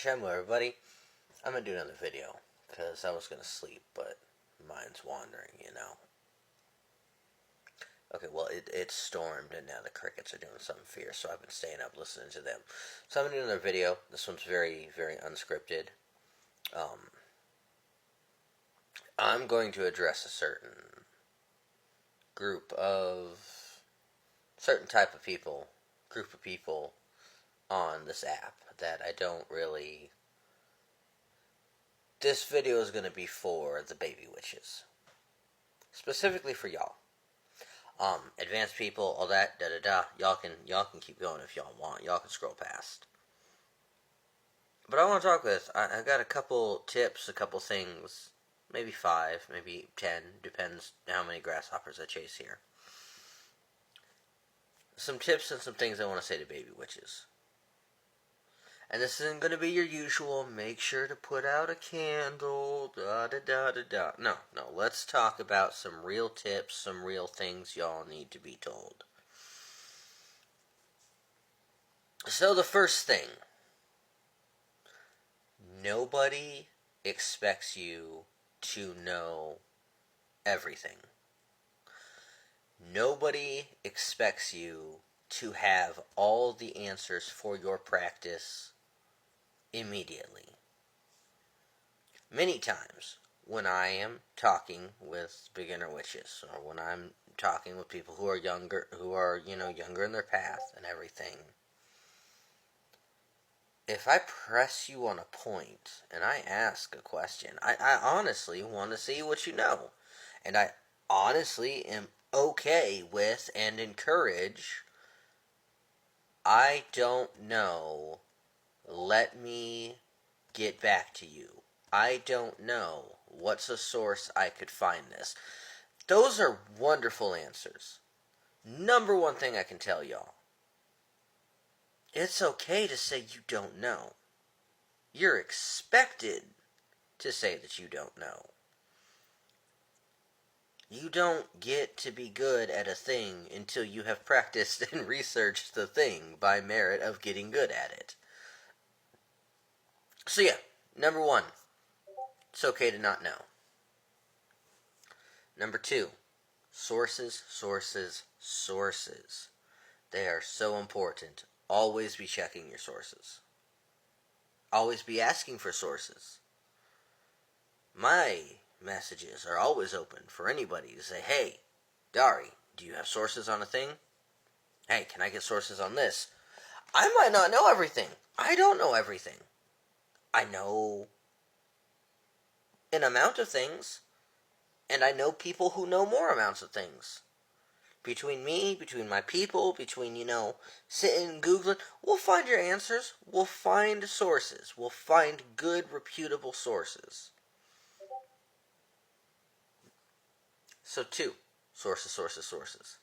Shemu, everybody. I'm gonna do another video because I was gonna sleep, but mind's wandering. Okay, well, it stormed and now the crickets are doing something fierce, so I've been staying up listening to them. So I'm gonna do another video. This one's very, very unscripted. I'm going to address a certain type of people, group of people on this app that I don't really. This video is going to be for the baby witches. Specifically for y'all. Advanced people, all that, da-da-da. Y'all can keep going if y'all want. Y'all can scroll past. But I want to talk I got a couple tips, a couple things, maybe 5, maybe 10, depends how many grasshoppers I chase here. Some tips and some things I want to say to baby witches. And this isn't going to be your usual, make sure to put out a candle, da-da-da-da-da. No, let's talk about some real tips, some real things y'all need to be told. So the first thing, nobody expects you to know everything. Nobody expects you to have all the answers for your practice immediately. Many times when I am talking with beginner witches, or when I'm talking with people who are younger, younger in their path and everything, if I press you on a point and I ask a question, I honestly want to see what you know. And I honestly am okay with and encourage, I don't know, let me get back to you. I don't know. What's a source I could find this? Those are wonderful answers. Number one thing I can tell y'all. It's okay to say you don't know. You're expected to say that you don't know. You don't get to be good at a thing until you have practiced and researched the thing by merit of getting good at it. So yeah, number 1, it's okay to not know. Number 2, sources. They are so important. Always be checking your sources. Always be asking for sources. My messages are always open for anybody to say, hey, Dari, do you have sources on a thing? Hey, can I get sources on this? I might not know everything. I don't know everything. I know an amount of things, and I know people who know more amounts of things. Between me, between my people, between, sitting and Googling, we'll find your answers. We'll find sources. We'll find good, reputable sources. So 2, sources.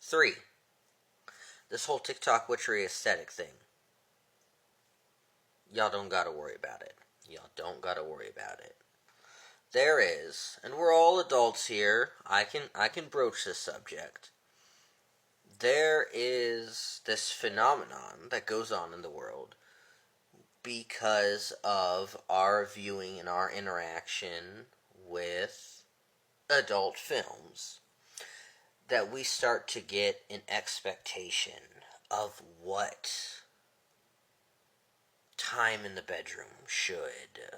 3, this whole TikTok witchery aesthetic thing. Y'all don't gotta worry about it. There is, and we're all adults here, I can broach this subject. There is this phenomenon that goes on in the world because of our viewing and our interaction with adult films, that we start to get an expectation of what time in the bedroom should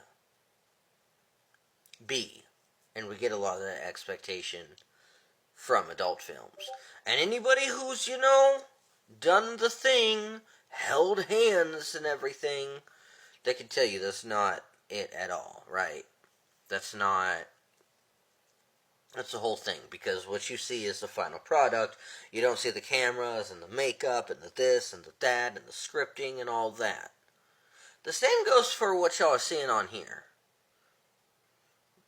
be. And we get a lot of that expectation from adult films. And anybody who's, done the thing, held hands and everything, they can tell you that's not it at all, right? That's the whole thing, because what you see is the final product. You don't see the cameras and the makeup and the this and the that and the scripting and all that. The same goes for what y'all are seeing on here.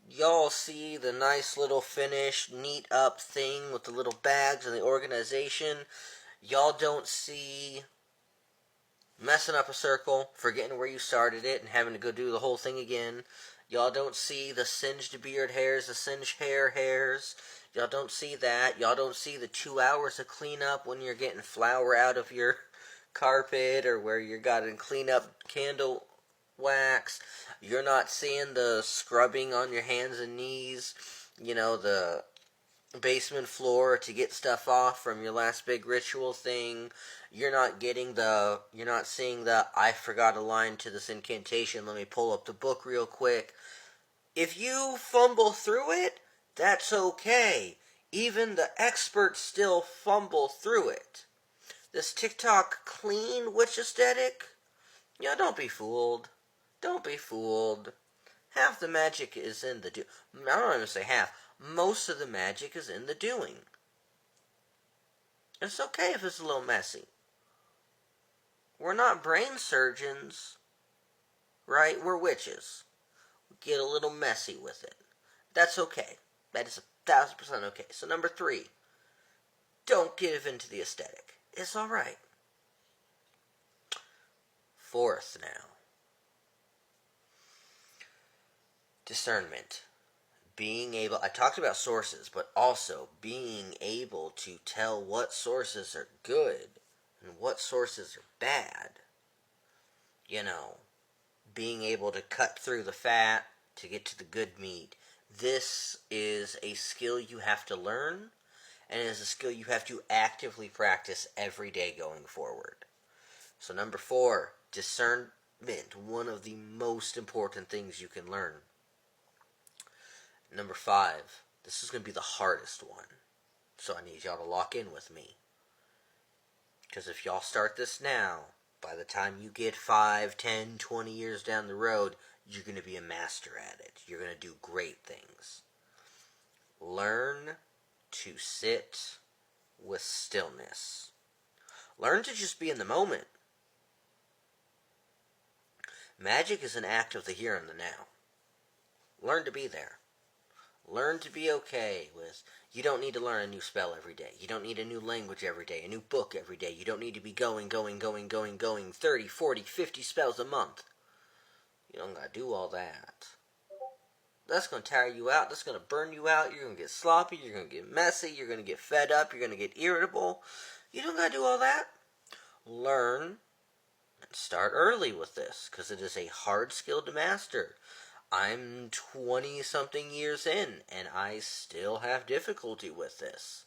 Y'all see the nice little finished, neat up thing with the little bags and the organization. Y'all don't see messing up a circle, forgetting where you started it, and having to go do the whole thing again. Y'all don't see the singed beard hairs, the singed hair hairs. Y'all don't see that. Y'all don't see the 2 hours of cleanup when you're getting flour out of your carpet, or where you got to clean up candle wax. You're not seeing the scrubbing on your hands and knees, the basement floor to get stuff off from your last big ritual thing. You're not seeing the, I forgot a line to this incantation, let me pull up the book real quick. If you fumble through it, that's okay. Even the experts still fumble through it. This TikTok clean witch aesthetic, don't be fooled. Don't be fooled. Half the magic is in the I don't even say half. Most of the magic is in the doing. It's okay if it's a little messy. We're not brain surgeons, right? We're witches. We get a little messy with it. That's okay. That is 1,000% okay. So number 3, don't give into the aesthetic. It's alright. 4th now. Discernment. Being able, I talked about sources, but also being able to tell what sources are good and what sources are bad. Being able to cut through the fat to get to the good meat. This is a skill you have to learn, and it is a skill you have to actively practice every day going forward. So number 4, discernment, one of the most important things you can learn. Number 5, this is going to be the hardest one, so I need y'all to lock in with me. Because if y'all start this now, by the time you get 5, 10, 20 years down the road, you're going to be a master at it. You're going to do great things. Learn to sit with stillness. Learn to just be in the moment. Magic is an act of the here and the now. Learn to be there. Learn to be okay with, you don't need to learn a new spell every day. You don't need a new language every day, a new book every day. You don't need to be going 30, 40, 50 spells a month. You don't gotta do all that. That's gonna tire you out. That's gonna burn you out. You're gonna get sloppy. You're gonna get messy. You're gonna get fed up. You're gonna get irritable. You don't gotta do all that. Learn and start early with this, because it is a hard skill to master. I'm 20-something years in, and I still have difficulty with this.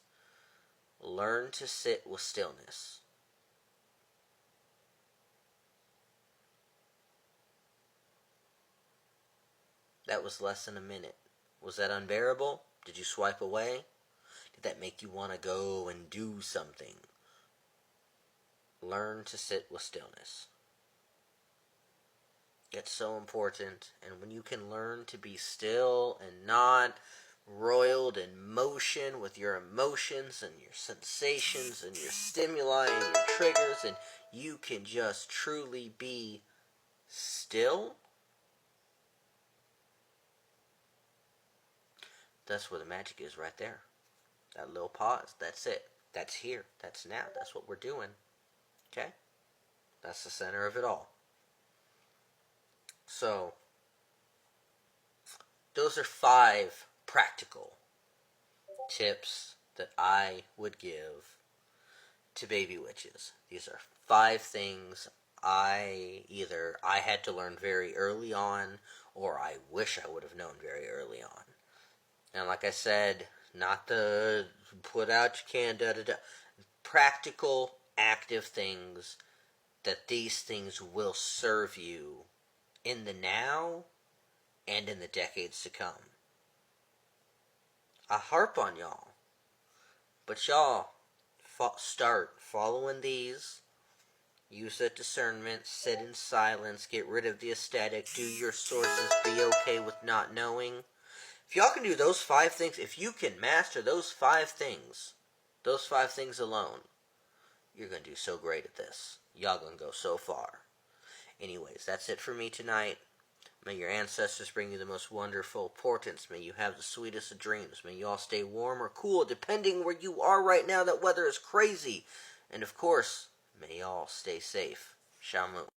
Learn to sit with stillness. That was less than a minute. Was that unbearable? Did you swipe away? Did that make you want to go and do something? Learn to sit with stillness. It's so important, and when you can learn to be still and not roiled in motion with your emotions and your sensations and your stimuli and your triggers, and you can just truly be still, that's where the magic is, right there. That little pause, that's it. That's here, that's now, that's what we're doing. Okay? That's the center of it all. So, those are 5 practical tips that I would give to baby witches. These are 5 things I had to learn very early on, or I wish I would have known very early on. And like I said, not the put out your can, practical, active things, that these things will serve you in the now and in the decades to come. I harp on y'all, but y'all start following these. Use that discernment, sit in silence, get rid of the aesthetic, do your sources, be okay with not knowing. If y'all can do those 5 things, if you can master those 5 things alone, you're going to do so great at this. Y'all going to go so far. Anyways, that's it for me tonight. May your ancestors bring you the most wonderful portents. May you have the sweetest of dreams. May you all stay warm or cool, depending where you are right now. That weather is crazy. And of course, may you all stay safe. Shamu.